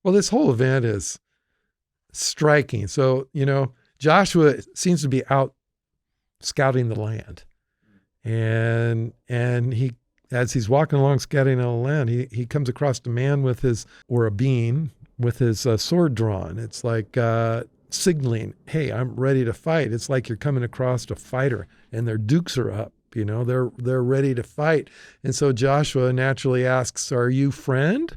Well, this whole event is striking. So, Joshua seems to be out scouting the land. And he, as he's walking along scouting the land, he comes across a man with his, or a being with his sword drawn. It's like signaling, hey, I'm ready to fight. It's like you're coming across a fighter and their dukes are up. They're ready to fight. And so Joshua naturally asks, are you friend?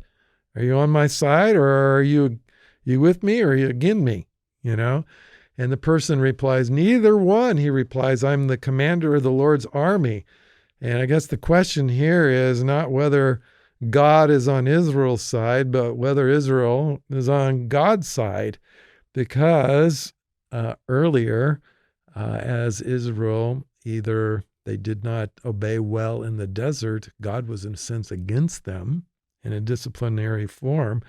Are you on my side, or are you with me, or are you against me? You know? And the person replies, neither one. He replies, I'm the commander of the Lord's army. And I guess the question here is not whether God is on Israel's side, but whether Israel is on God's side. Because earlier, as Israel, either they did not obey well in the desert, God was in a sense against them in a disciplinary form.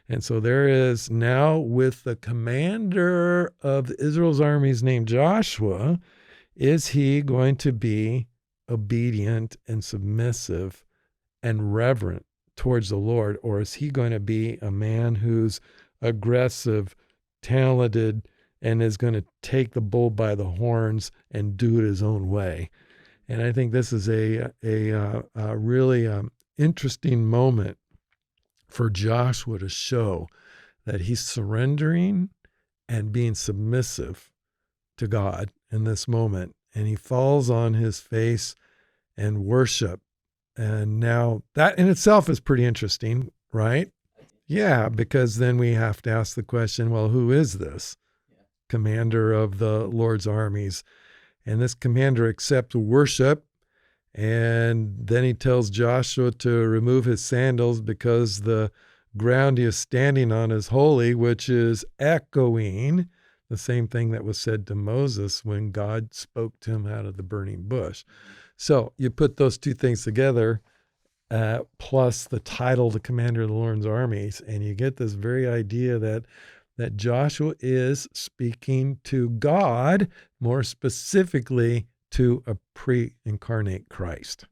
And so there is now, with the commander of Israel's armies named Joshua, is he going to be obedient and submissive and reverent towards the Lord? Or is he going to be a man who's aggressive, talented, and is going to take the bull by the horns and do it his own way? And I think this is a really interesting moment for Joshua to show that he's surrendering and being submissive to God in this moment. And he falls on his face and worship. And now that in itself is pretty interesting, right? Yeah, because then we have to ask the question, well, who is this commander of the Lord's armies? And this commander accepts worship. And then he tells Joshua to remove his sandals because the ground he is standing on is holy, which is echoing the same thing that was said to Moses when God spoke to him out of the burning bush. So you put those two things together, plus the title, the commander of the Lord's armies, and you get this very idea that Joshua is speaking to God, more specifically to a pre-incarnate Christ.